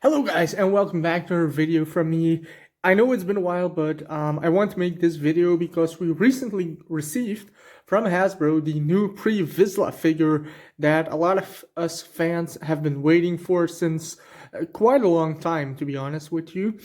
Hello guys and welcome back to another video from me. I know it's been a while, but I want to make this video because we recently received from Hasbro the new Pre Vizsla figure that a lot of us fans have been waiting for since quite a long time, to be honest with you.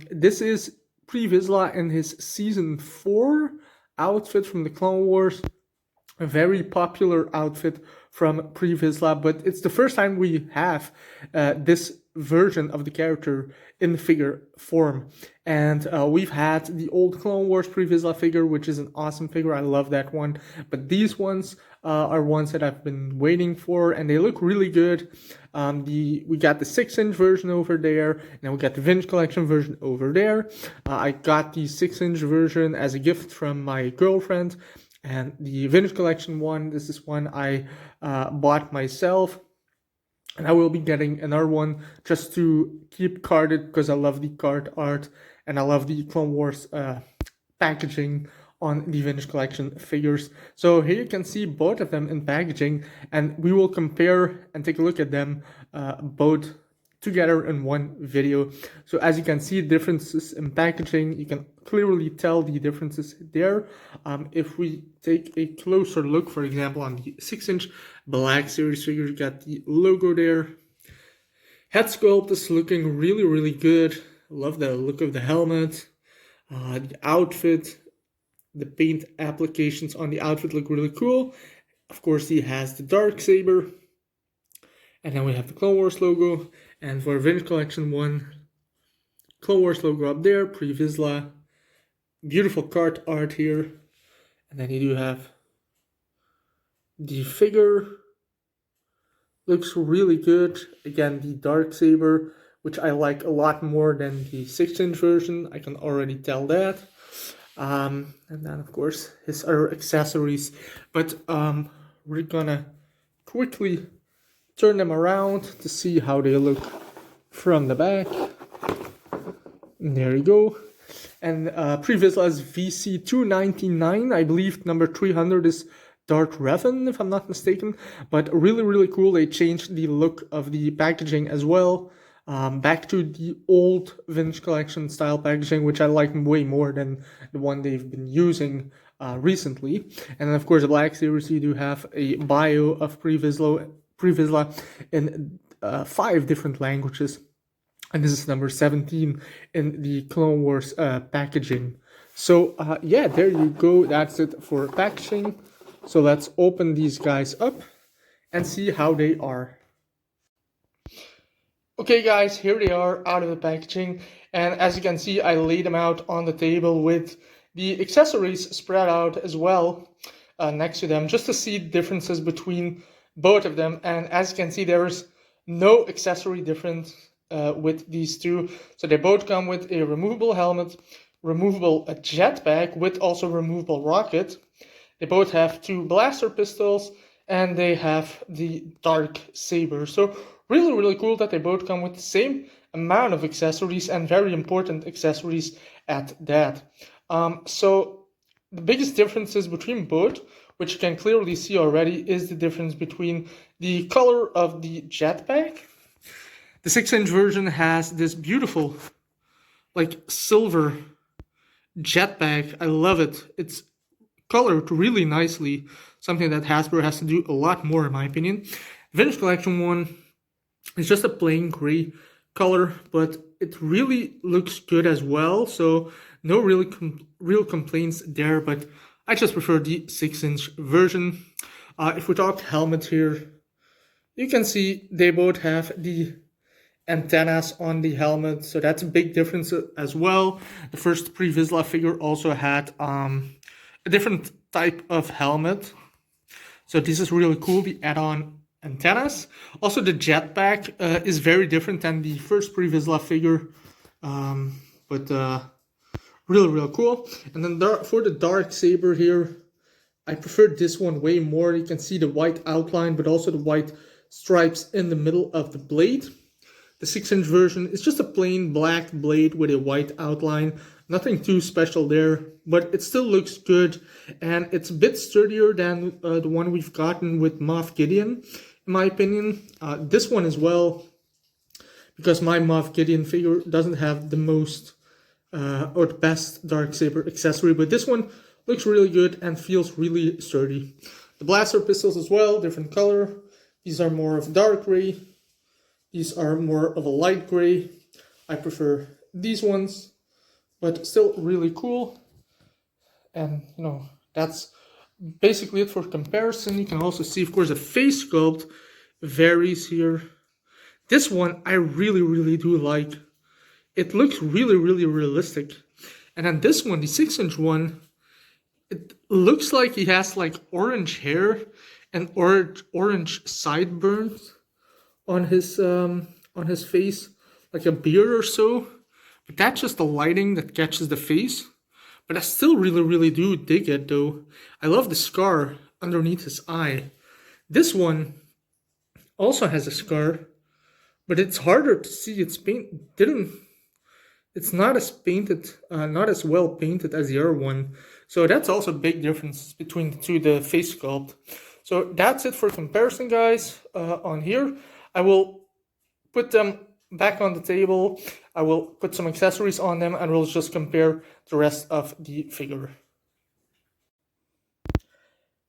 This is Pre Vizsla in his Season 4 outfit from the Clone Wars. A very popular outfit from Pre Vizsla, but it's the first time we have this version of the character in figure form. And we've had the old Clone Wars Pre Vizsla figure, which is an awesome figure. I love that one. But these ones are ones that I've been waiting for, and they look really good. We got the 6-inch version over there, and then we got the Vintage Collection version over there. I got the 6-inch version as a gift from my girlfriend. And the Vintage Collection one, this is one I bought myself. And I will be getting another one just to keep carded because I love the card art and I love the Clone Wars packaging on the Vintage Collection figures. So here you can see both of them in packaging, and we will compare and take a look at them both together in one video. So as you can see differences in packaging, you can clearly tell the differences there. If we take a closer look, for example, on the 6-inch Black Series figure, you got the logo there. Head sculpt is looking really good. Love the look of the helmet. The outfit, the paint applications on the outfit look really cool. Of course, he has the dark saber. And then we have the Clone Wars logo. And for Vintage Collection 1, Clone Wars logo up there, Pre Vizsla. Beautiful card art here. And then you do have the figure. Looks really good. Again, the dark saber, which I like a lot more than the 6-inch version. I can already tell that. And then, of course, his other accessories. But we're gonna quickly turn them around to see how they look from the back. And there you go. And Pre Vizsla's VC299, I believe number 300 is Dark Revan, if I'm not mistaken. But really cool. They changed the look of the packaging as well. Back to the old Vintage Collection style packaging, which I like way more than the one they've been using recently. And then, of course, the Black Series, you do have a bio of Pre Vizsla in 5 different languages, and this is number 17 in the Clone Wars packaging. So yeah, there you go. That's it for packaging. So let's open these guys up and see how they are. Okay guys, here they are out of the packaging, and as you can see, I laid them out on the table with the accessories spread out as well next to them, just to see differences between both of them. And as you can see, there is no accessory difference with these two. So they both come with a removable helmet, removable jetpack with also removable rocket. They both have 2 blaster pistols, and they have the dark saber. So really cool that they both come with the same amount of accessories, and very important accessories at that. So the biggest differences between both, which you can clearly see already, is the difference between the color of the jetpack. The 6-inch version has this beautiful, like, silver jetpack. I love it. It's colored really nicely, something that Hasbro has to do a lot more, in my opinion. Vintage Collection one is just a plain gray color, but it really looks good as well. So no real complaints there, but I just prefer the 6-inch version. If we talk helmet here, you can see they both have the antennas on the helmet, so that's a big difference as well. The first Pre Vizsla figure also had a different type of helmet, so this is really cool, the add-on antennas. Also, the jetpack is very different than the first Pre Vizsla figure, but really cool. And then for the dark saber here, I prefer this one way more. You can see the white outline, but also the white stripes in the middle of the blade. The 6-inch version is just a plain black blade with a white outline. Nothing too special there, but it still looks good, and it's a bit sturdier than the one we've gotten with Moff Gideon, in my opinion. This one as well, because my Moff Gideon figure doesn't have the most or the best Darksaber accessory, but this one looks really good and feels really sturdy. The blaster pistols as well, different color. These are more of dark gray. These are more of a light gray. I prefer these ones, but still really cool. And, you know, that's basically it for comparison. You can also see, of course, the face sculpt varies here. This one I really do like. It looks really realistic. And then this one, the 6-inch one, it looks like he has like orange hair and orange sideburns on his face, like a beard or so. But that's just the lighting that catches the face. But I still really do dig it though. I love the scar underneath his eye. This one also has a scar, but it's harder to see. It's not as painted, not as well painted as the other one. So that's also a big difference between the two, the face sculpt. So that's it for comparison, guys, on here. I will put them back on the table. I will put some accessories on them and we'll just compare the rest of the figure.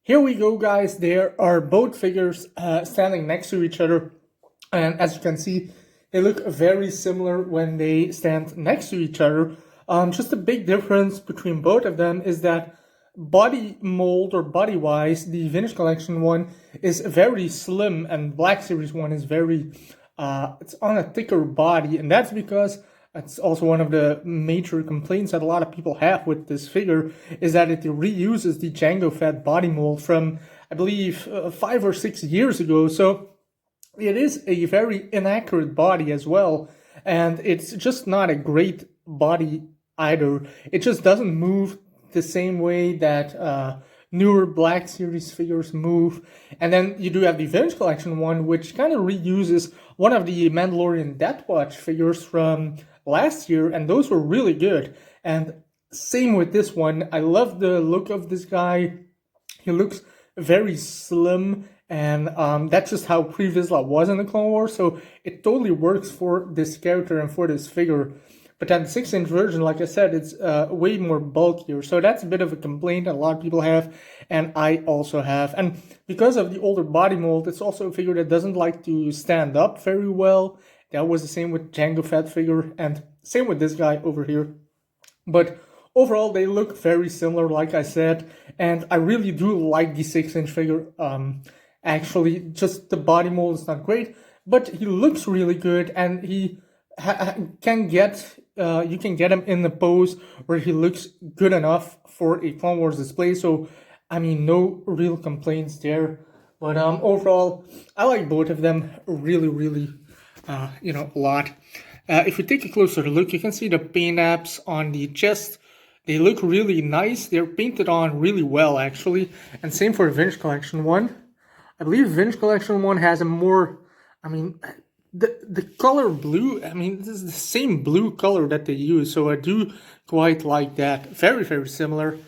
Here we go, guys. There are both figures standing next to each other. And as you can see, they look very similar when they stand next to each other. Just a big difference between both of them is that body mold or body-wise, the Vintage Collection one is very slim and Black Series one is very, it's on a thicker body. And that's because it's also one of the major complaints that a lot of people have with this figure is that it reuses the Jango Fett body mold from, I believe, 5 or 6 years ago. So it is a very inaccurate body as well, and it's just not a great body either. It just doesn't move the same way that newer Black Series figures move. And then you do have the Vintage Collection one, which kind of reuses one of the Mandalorian Death Watch figures from last year, and those were really good. And same with this one. I love the look of this guy. He looks very slim, and that's just how Pre Vizsla was in the Clone Wars, so it totally works for this character and for this figure. But then the 6-inch version, like I said, it's way more bulkier, so that's a bit of a complaint that a lot of people have, and I also have. And because of the older body mold, it's also a figure that doesn't like to stand up very well. That was the same with Jango Fett figure, and same with this guy over here. But overall, they look very similar, like I said, and I really do like the 6-inch figure. Actually, just the body mold is not great, but he looks really good, and he can get you can get him in the pose where he looks good enough for a Clone Wars display. So, I mean, no real complaints there. But overall, I like both of them really, you know, a lot. If you take a closer look, you can see the paint apps on the chest. They look really nice. They're painted on really well, actually. And same for the Vintage Collection one. I believe Vintage Collection one has a more, I mean, the color blue, I mean, this is the same blue color that they use, so I do quite like that. Very similar.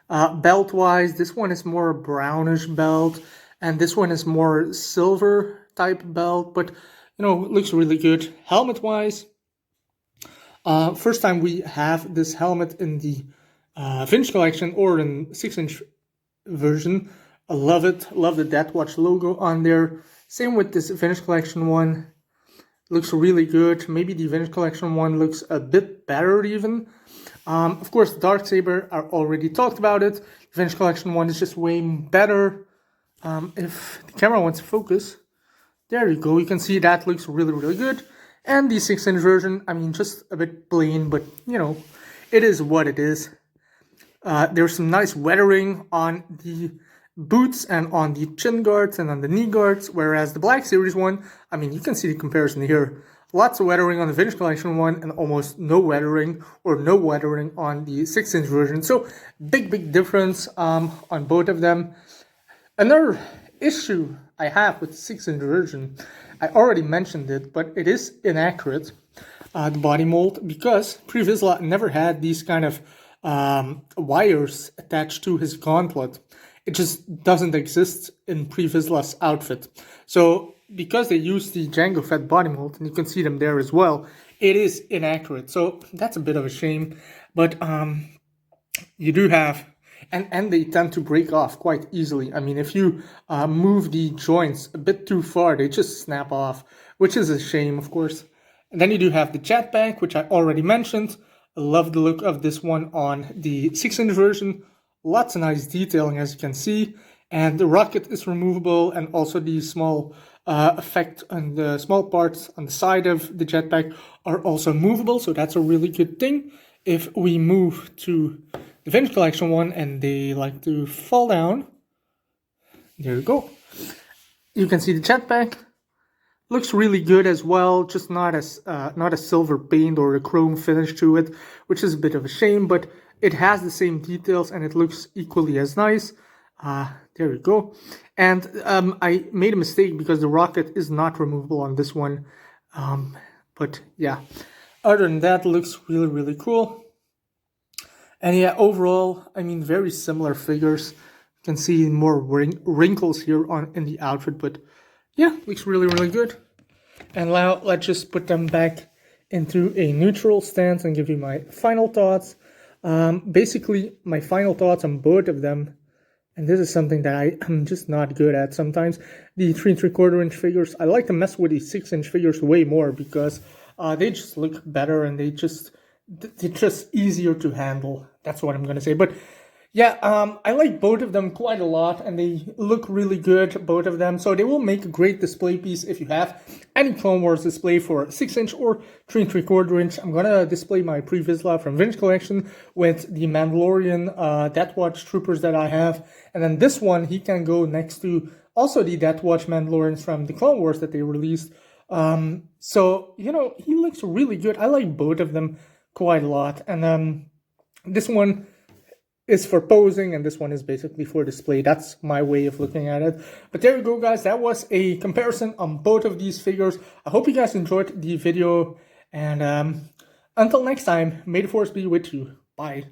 Belt-wise, this one is more brownish belt, and this one is more silver type belt, but, you know, it looks really good. Helmet-wise, first time we have this helmet in the Vintage Collection or in 6-inch version. I love it. Love the Death Watch logo on there. Same with this Vintage Collection one. Looks really good. Maybe the Vintage Collection one looks a bit better even. Of course, Darksaber, I already talked about it. The Vintage Collection one is just way better. If the camera wants to focus, there you go. You can see that looks really good. And the 6-inch version, I mean, just a bit plain, but, you know, it is what it is. There's some nice weathering on the boots and on the chin guards and on the knee guards, whereas the Black Series one, I mean, you can see the comparison here. Lots of weathering on the Vintage Collection one and almost no weathering or no weathering on the 6-inch version. So big difference on both of them. Another issue I have with the 6-inch version, I already mentioned it, but it is inaccurate, the body mold, because Pre Vizsla never had these kind of wires attached to his gauntlet. It just doesn't exist in Pre Vizsla's outfit. So because they use the Django Fett body mold, and you can see them there as well, it is inaccurate. So that's a bit of a shame. But you do have, and they tend to break off quite easily. I mean, if you move the joints a bit too far, they just snap off, which is a shame, of course. And then you do have the jetpack, which I already mentioned. I love the look of this one on the 6-inch version. Lots of nice detailing, as you can see. And the rocket is removable, and also the small effect on the small parts on the side of the jetpack are also movable. So that's a really good thing. If we move to the Vintage Collection one and they like to fall down, there you go. You can see the jetpack. Looks really good as well, just not a silver paint or a chrome finish to it, which is a bit of a shame, but it has the same details and it looks equally as nice. There we go. And I made a mistake because the rocket is not removable on this one. But yeah, other than that, looks really, really cool. And yeah, overall, I mean, very similar figures. You can see more wrinkles here in the outfit, but yeah, looks really, really good. And now let's just put them back into a neutral stance and give you my final thoughts. Basically, my final thoughts on both of them, and this is something that I'm just not good at sometimes. The 3 3/4 inch figures, I like to mess with the 6-inch figures way more because they just look better and they're just easier to handle. That's what I'm gonna say. But yeah, I like both of them quite a lot, and they look really good, both of them. So they will make a great display piece if you have any Clone Wars display for 6-inch or 3 3/4 inch. I'm gonna display my Pre Vizsla from Vintage Collection with the Mandalorian Death Watch troopers that I have, and then this one he can go next to also the Death Watch Mandalorians from the Clone Wars that they released. So you know, he looks really good. I like both of them quite a lot, and this one is for posing and this one is basically for display. That's my way of looking at it. But there you go, guys. That was a comparison on both of these figures. I hope you guys enjoyed the video, and until next time, may the force be with you. Bye.